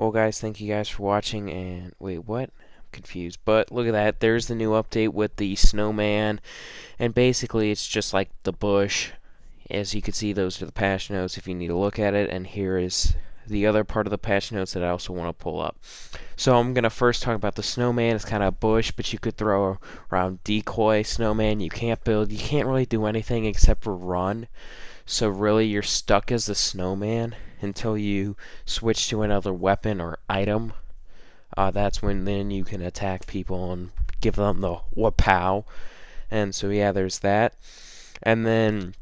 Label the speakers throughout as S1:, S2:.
S1: Well, guys, thank you guys for watching. And wait, what? I'm confused. But look at that. There's the new update with the snowman. And basically, it's just like the bush. As you can see, those are the patch notes if you need to look at it. And here is the other part of the patch notes that I also want to pull up. So I'm going to first talk about the snowman. It's kind of a bush, but you could throw around decoy snowman. You can't build. You can't really do anything except for run. So really, you're stuck as the snowman until you switch to another weapon or item. That's when then you can attack people and give them the wapow. And so yeah, there's that. And then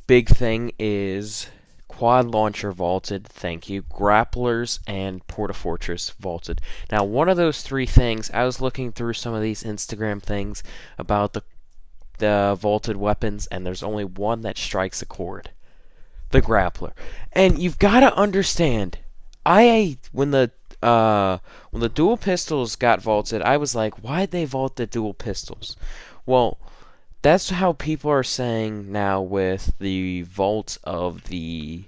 S1: big thing is quad launcher vaulted. Thank you. Grapplers and Portafortress vaulted. Now, one of those three things, I was looking through some of these Instagram things about the vaulted weapons, and there's only one that strikes a chord: the grappler. And you've got to understand, when the dual pistols got vaulted, I was like, why'd they vault the dual pistols? Well, that's how people are saying now with the vaults of the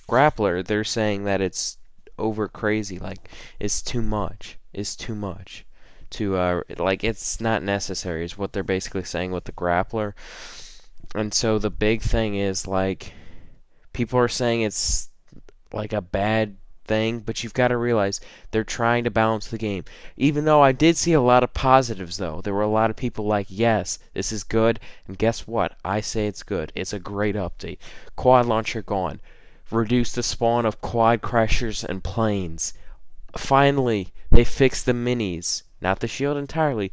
S1: grappler. They're saying that it's over crazy, like it's too much. It's too much. Like, it's not necessary is what they're basically saying with the grappler. And so the big thing is, like, people are saying it's like a bad thing, but you've got to realize they're trying to balance the game. Even though I did see a lot of positives, though, there were a lot of people like, yes, this is good, and guess what? I say it's good. It's a great update. Quad launcher gone. Reduce the spawn of quad crashers and planes. Finally, they fixed the minis. Not the shield entirely.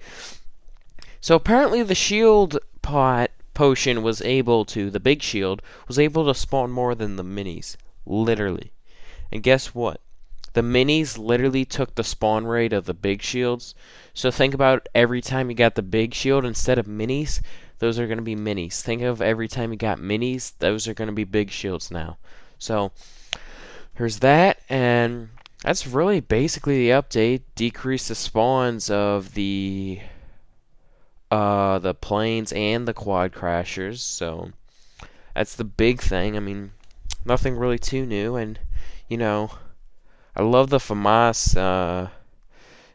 S1: So apparently the shield potion was able to, the big shield, was able to spawn more than the minis. Literally. And guess what? The minis literally took the spawn rate of the big shields. So think about every time you got the big shield instead of minis, those are going to be minis. Think of every time you got minis, those are going to be big shields now. So there's that, and that's really basically the update. Decrease the spawns of the planes and the quad crashers. So that's the big thing. I mean, nothing really too new. And you know, I love the FAMAS.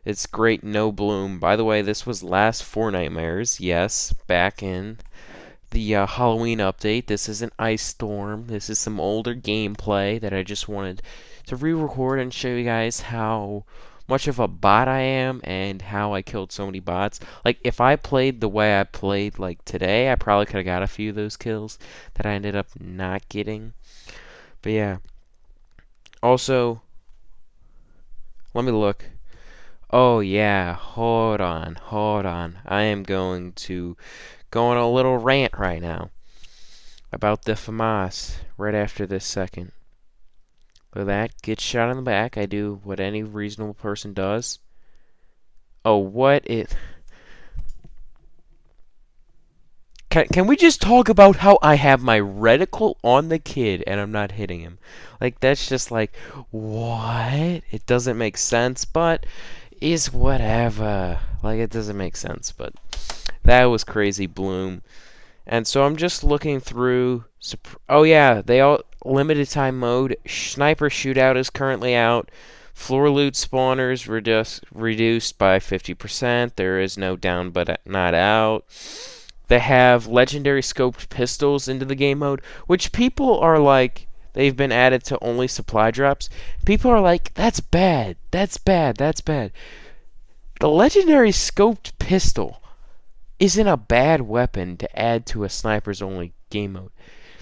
S1: It's great. No bloom. By the way, this was last Fortnitemares. Yes, back in the Halloween update. This is an ice storm. This is some older gameplay that I just wanted to re-record and show you guys how much of a bot I am and how I killed so many bots. Like, if I played the way I played like today, I probably could have got a few of those kills that I ended up not getting. But yeah. Also, let me look. Oh yeah, hold on. I am going to go on a little rant right now about the FAMAS right after this second. Look at that. Get shot in the back. I do what any reasonable person does. Oh, what it... Can we just talk about how I have my reticle on the kid and I'm not hitting him? Like, that's just like, what? It doesn't make sense, but is whatever. Like, it doesn't make sense, but that was crazy bloom. And so I'm just looking through. Oh yeah, they all limited time mode. Sniper shootout is currently out. Floor loot spawners reduced by 50%. There is no down but not out. They have legendary scoped pistols into the game mode, which people are like, they've been added to only supply drops. People are like, that's bad. That's bad. That's bad. The legendary scoped pistol isn't a bad weapon to add to a sniper's only game mode,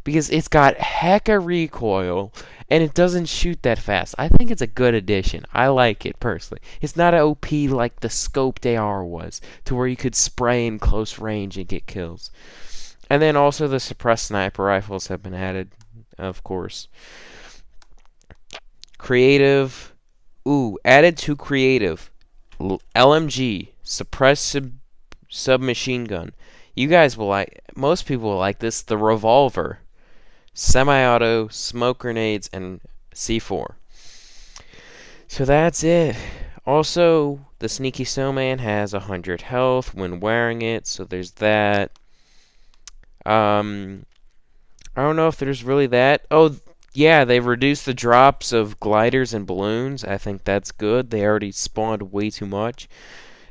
S1: because it's got hecka recoil and it doesn't shoot that fast. I think it's a good addition. I like it personally. It's not an OP like the scoped AR was, to where you could spray in close range and get kills. And then also the suppressed sniper rifles have been added, of course. Creative. Ooh, added to creative. LMG, suppressed submachine gun. You guys will like, most people will like this. The revolver, semi-auto, smoke grenades, and C4. So that's it. Also, the sneaky snowman has 100 health when wearing it, so there's that. I don't know if there's really that. Oh, Yeah, they've reduced the drops of gliders and balloons. I think that's good. They already spawned way too much.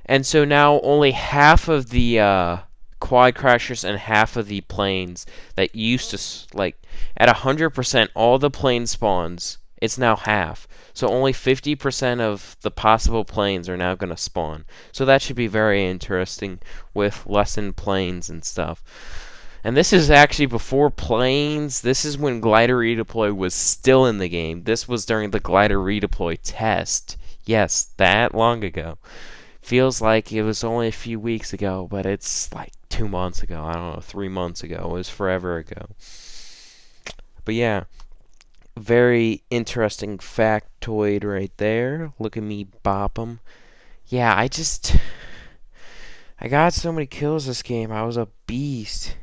S1: And so now only half of the quad crashers and half of the planes that used to, like, at 100%, all the plane spawns, it's now half. So only 50% of the possible planes are now going to spawn. So that should be very interesting with lessened planes and stuff. And this is actually before planes. This is when glider redeploy was still in the game. This was during the glider redeploy test. Yes, that long ago. Feels like it was only a few weeks ago, but it's like 2 months ago. I don't know, 3 months ago. It was forever ago. But yeah, very interesting factoid right there. Look at me bop 'em. Yeah, I got so many kills this game. I was a beast.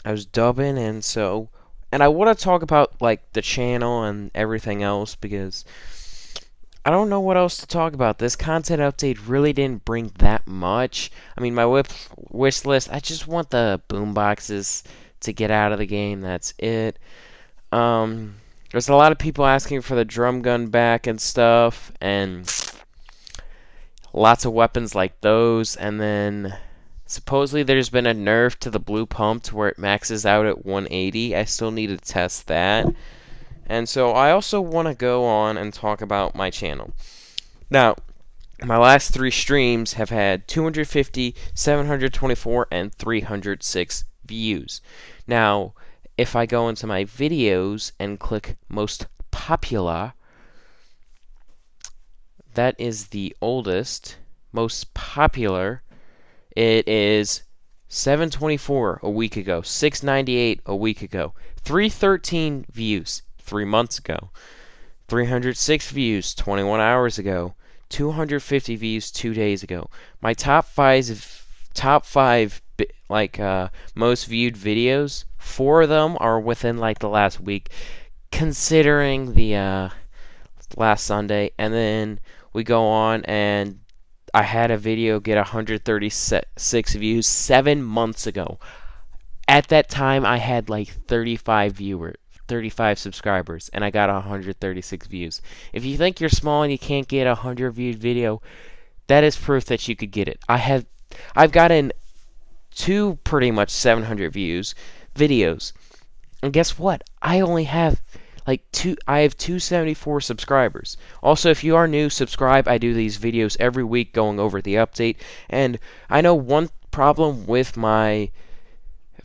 S1: I was dubbing, and I want to talk about like the channel and everything else because I don't know what else to talk about. This content update really didn't bring that much. I mean, my wish list, I just want the boom boxes to get out of the game. That's it. There's a lot of people asking for the drum gun back and stuff, and lots of weapons like those, and then supposedly there's been a nerf to the blue pump to where it maxes out at 180. I still need to test that. And so I also want to go on and talk about my channel. Now, my last 3 streams have had 250, 724, and 306 views. Now, if I go into my videos and click most popular, that is the oldest, most popular. It is 724 a week ago, 698 a week ago, 313 views 3 months ago, 306 views 21 hours ago, 250 views 2 days ago. My top five most viewed videos, 4 of them are within like the last week, considering the last Sunday, and then we go on and I had a video get 136 views 7 months ago. At that time, I had like 35 subscribers, and I got 136 views. If you think you're small and you can't get a 100 viewed video, that is proof that you could get it. I've gotten 2 pretty much 700 views videos, and guess what? I only have I have 274 subscribers. Also, if you are new, subscribe. I do these videos every week going over the update. And I know one problem with my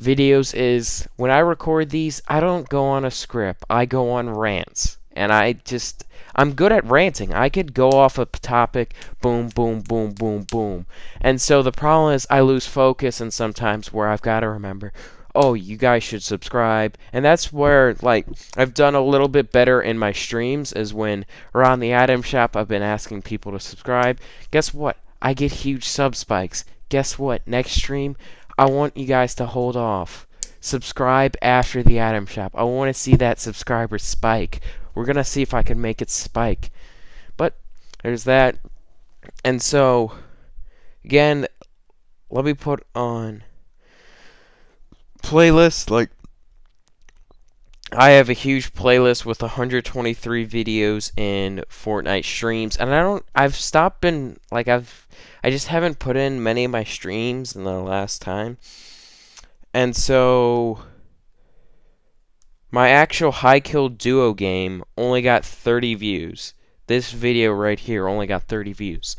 S1: videos is when I record these, I don't go on a script. I go on rants. And I'm good at ranting. I could go off a topic, boom, boom, boom, boom, boom. And so the problem is I lose focus, and sometimes where I've got to remember, oh, you guys should subscribe. And that's where, like, I've done a little bit better in my streams, is when around the item shop I've been asking people to subscribe. Guess what? I get huge sub spikes. Guess what? Next stream, I want you guys to hold off. Subscribe after the item shop. I want to see that subscriber spike. We're going to see if I can make it spike. But there's that. And so, again, let me put on playlist. Like, I have a huge playlist with 123 videos in Fortnite streams, and I just haven't put in many of my streams in the last time. And so my actual high kill duo game only got 30 views. This video right here only got 30 views.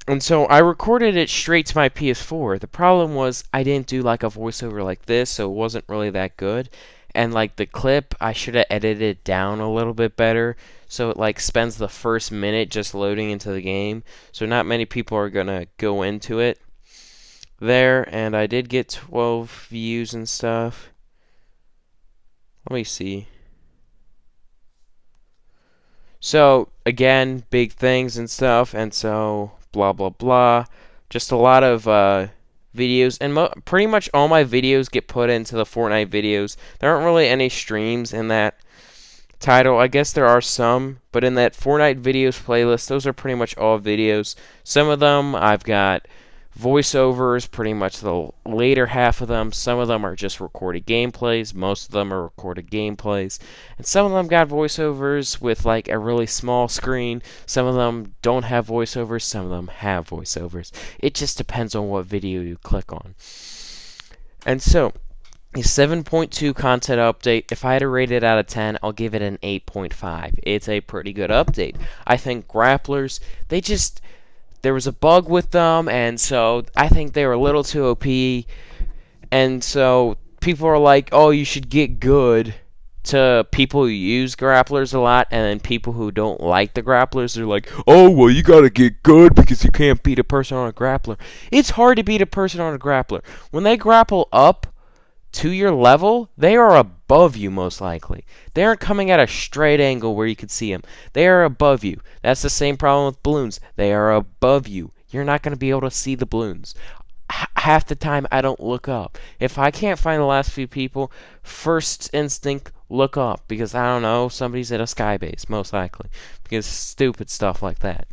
S1: And so I recorded it straight to my PS4. The problem was I didn't do like a voiceover like this, so it wasn't really that good. And like the clip, I should have edited it down a little bit better, so it like spends the first minute just loading into the game. So not many people are gonna go into it there. And I did get 12 views and stuff. Let me see. So again, big things and stuff, and so blah blah blah. Just a lot of videos, and pretty much all my videos get put into the Fortnite videos. There aren't really any streams in that title. I guess there are some, but in that Fortnite videos playlist, those are pretty much all videos. Some of them I've got Voiceovers, pretty much the later half of them. Some of them are just recorded gameplays. Most of them are recorded gameplays. And some of them got voiceovers with like a really small screen. Some of them don't have voiceovers. Some of them have voiceovers. It just depends on what video you click on. And so, the 7.2 content update, if I had to rate it out of 10, I'll give it an 8.5. It's a pretty good update. I think grapplers, there was a bug with them, and so I think they were a little too OP, and so people are like, oh, you should get good, to people who use grapplers a lot, and then people who don't like the grapplers are like, oh, well, you gotta get good because you can't beat a person on a grappler. It's hard to beat a person on a grappler. When they grapple up to your level, they are above you most likely. They aren't coming at a straight angle where you can see them. They are above you. That's the same problem with balloons. They are above you. You're not going to be able to see the balloons. Half the time, I don't look up. If I can't find the last few people, first instinct, look up. Because, I don't know, somebody's at a sky base, most likely. Because stupid stuff like that.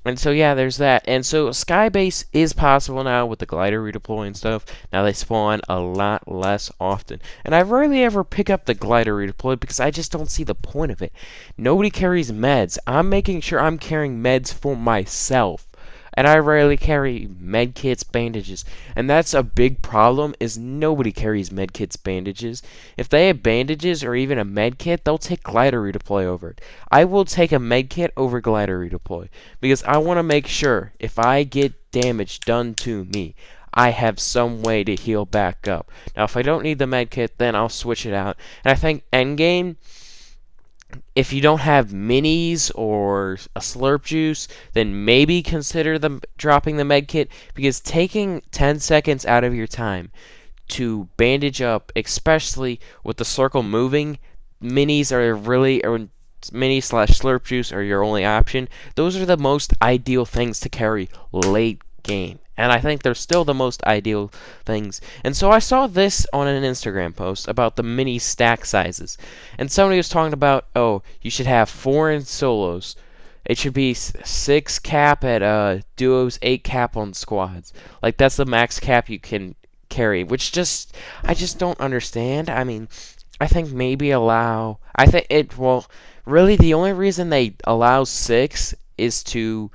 S1: And so, yeah, there's that. And so, Skybase is possible now with the glider redeploy and stuff. Now, they spawn a lot less often. And I rarely ever pick up the glider redeploy because I just don't see the point of it. Nobody carries meds. I'm making sure I'm carrying meds for myself. And I rarely carry med kits, bandages. And that's a big problem, is nobody carries med kits, bandages. If they have bandages or even a med kit, they'll take glider redeploy over it. I will take a med kit over glider redeploy. Because I want to make sure, if I get damage done to me, I have some way to heal back up. Now, if I don't need the med kit, then I'll switch it out. And I think endgame, if you don't have minis or a slurp juice, then maybe consider dropping the med kit, because taking 10 seconds out of your time to bandage up, especially with the circle moving, minis are really, or mini slash slurp juice are your only option. Those are the most ideal things to carry late game. And I think they're still the most ideal things. And so I saw this on an Instagram post about the mini stack sizes. And somebody was talking about, oh, you should have 4 in solos. It should be 6 cap at duos, 8 cap on squads. Like, that's the max cap you can carry, which I just don't understand. I mean, I think maybe really the only reason they allow 6 is to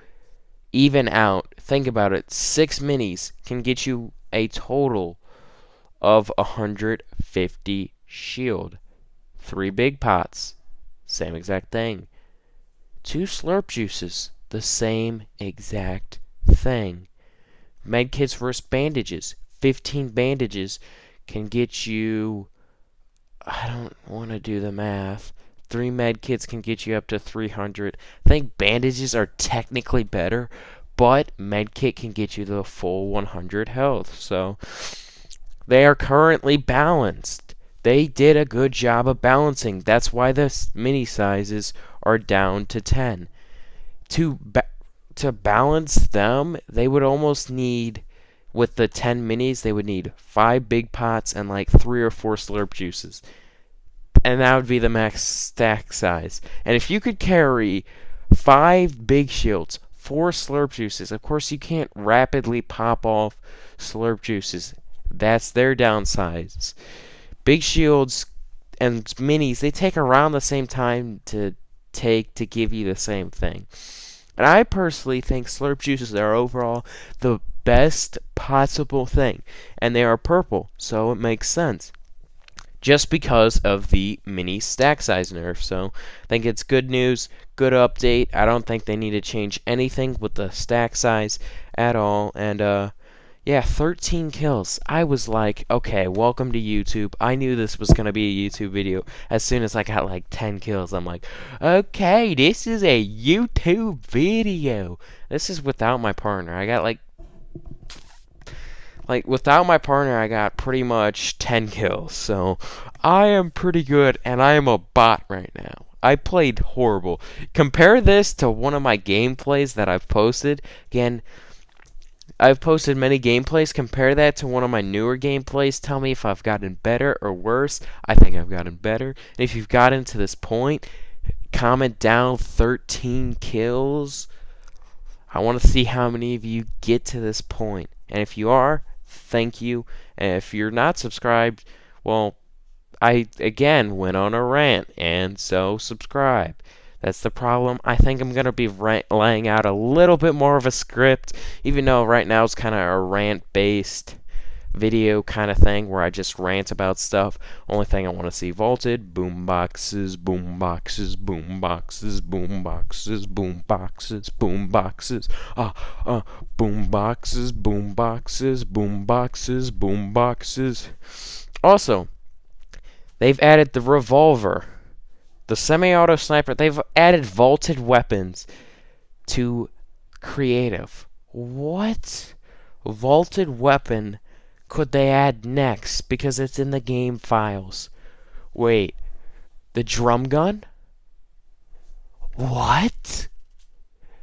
S1: even out. Think about it. 6 minis can get you a total of 150 shield. 3 big pots, same exact thing. 2 slurp juices, the same exact thing. Medkits versus bandages. 15 bandages can get you, I don't want to do the math. 3 medkits can get you up to 300. I think bandages are technically better, but medkit can get you the full 100 health. So they are currently balanced. They did a good job of balancing. That's why the mini sizes are down to 10. To balance them, they would almost need, with the 10 minis, they would need 5 big pots and like 3 or 4 slurp juices. And that would be the max stack size. And if you could carry 5 big shields, 4 slurp juices. Of course, you can't rapidly pop off slurp juices. That's their downsides. Big shields and minis, they take around the same time to give you the same thing. And I personally think slurp juices are overall the best possible thing. And they are purple, so it makes sense. Just because of the mini stack size nerf. So I think it's good news, good update. I don't think they need to change anything with the stack size at all. And yeah, 13 kills. I was like, okay, welcome to YouTube. I knew this was going to be a YouTube video. As soon as I got like 10 kills, I'm like, okay, this is a YouTube video. This is without my partner. I got without my partner, I got pretty much 10 kills. So, I am pretty good, and I am a bot right now. I played horrible. Compare this to one of my gameplays that I've posted. Again, I've posted many gameplays. Compare that to one of my newer gameplays. Tell me if I've gotten better or worse. I think I've gotten better. And if you've gotten to this point, comment down 13 kills. I want to see how many of you get to this point. And if you are, thank you. And if you're not subscribed, well, I again went on a rant, and so subscribe. That's the problem. I think I'm going to be laying out a little bit more of a script, even though right now it's kind of a rant-based video kind of thing where I just rant about stuff. Only thing I want to see vaulted: boom boxes, boom boxes, boom boxes, boom boxes, boom boxes, boom boxes, boom boxes, boom boxes, boom boxes, boom boxes. Also, they've added the revolver, the semi-auto sniper. They've added vaulted weapons to creative. What vaulted weapon could they add next? Because it's in the game files. Wait, the drum gun? What?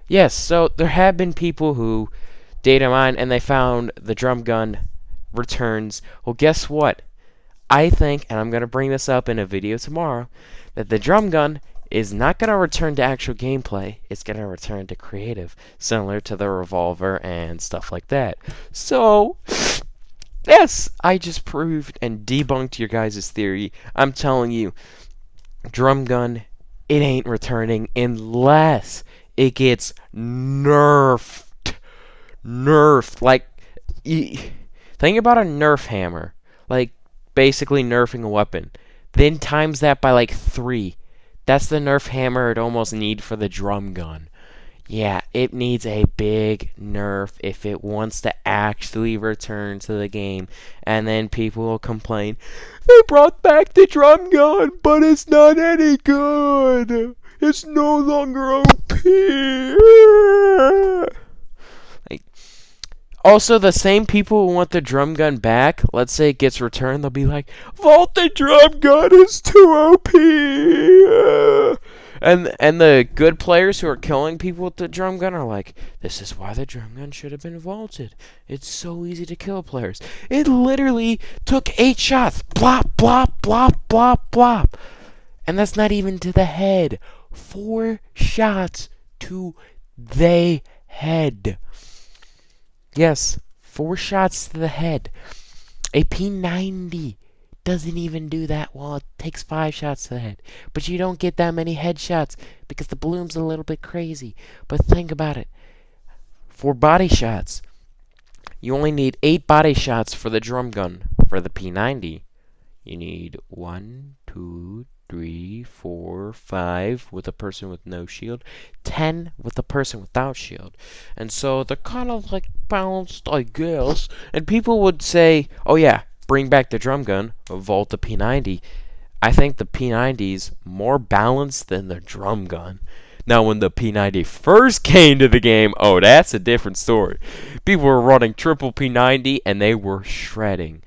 S1: Yes, so there have been people who data mine and they found the drum gun returns. Well, guess what? I think, and I'm going to bring this up in a video tomorrow, that the drum gun is not going to return to actual gameplay. It's going to return to creative, similar to the revolver and stuff like that. So, yes, I just proved and debunked your guys' theory. I'm telling you, drum gun, it ain't returning unless it gets nerfed. Nerfed. Like, think about a nerf hammer. Like, basically nerfing a weapon. Then times that by like 3. That's the nerf hammer it'd almost need for the drum gun. Yeah, it needs a big nerf if it wants to actually return to the game. And then people will complain, they brought back the drum gun, but it's not any good. It's no longer OP. Also, the same people who want the drum gun back, let's say it gets returned, they'll be like, Vault the drum gun is too OP! And the good players who are killing people with the drum gun are like, this is why the drum gun should have been vaulted. It's so easy to kill players. It literally took 8 shots. Blop, blop, blop, blop, blop. And that's not even to the head. 4 shots to the head. Yes, 4 shots to the head. A P90 doesn't even do that well. It takes 5 shots to the head. But you don't get that many headshots because the bloom's a little bit crazy. But think about it. For body shots, you only need 8 body shots for the drum gun. For the P90, you need 1, 2, 3, 4, 5 with a person with no shield, 10 with a person without shield. And so they're kind of like balanced, I guess. And people would say, oh yeah, bring back the drum gun, vault the P90. I think the P90's more balanced than the drum gun. Now, when the P90 first came to the game, oh, that's a different story. People were running triple P90 and they were shredding.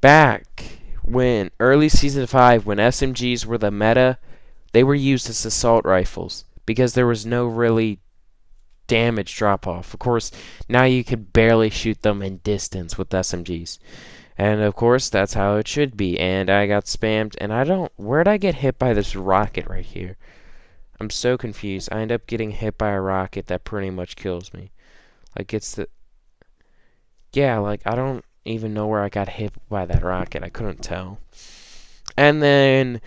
S1: Back when early season 5, when SMGs were the meta, they were used as assault rifles because there was no really damage drop off. Of course, now you could barely shoot them in distance with SMGs. And of course, that's how it should be. And I got spammed, and where'd I get hit by this rocket right here? I'm so confused. I end up getting hit by a rocket that pretty much kills me. Like, like, I don't even know where I got hit by that rocket. I couldn't tell. And then,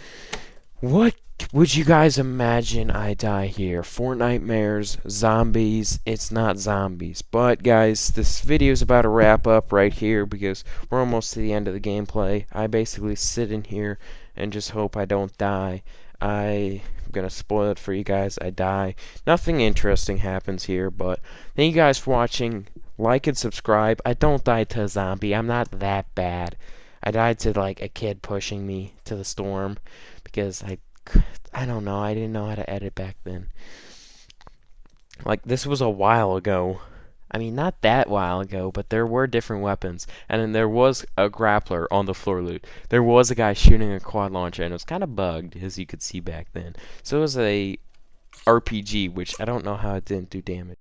S1: what would you guys imagine I die here? Fortnite mares, zombies. It's not zombies. But guys, this video is about to wrap up right here because we're almost to the end of the gameplay. I basically sit in here and just hope I don't die. I'm gonna spoil it for you guys. I die. Nothing interesting happens here, but thank you guys for watching. Like and subscribe. I don't die to a zombie. I'm not that bad. I died to like a kid pushing me to the storm because I don't know. I didn't know how to edit back then. Like, this was a while ago. I mean, not that while ago, but there were different weapons. And then there was a grappler on the floor loot. There was a guy shooting a quad launcher, and it was kind of bugged, as you could see back then. So it was a RPG, which I don't know how it didn't do damage.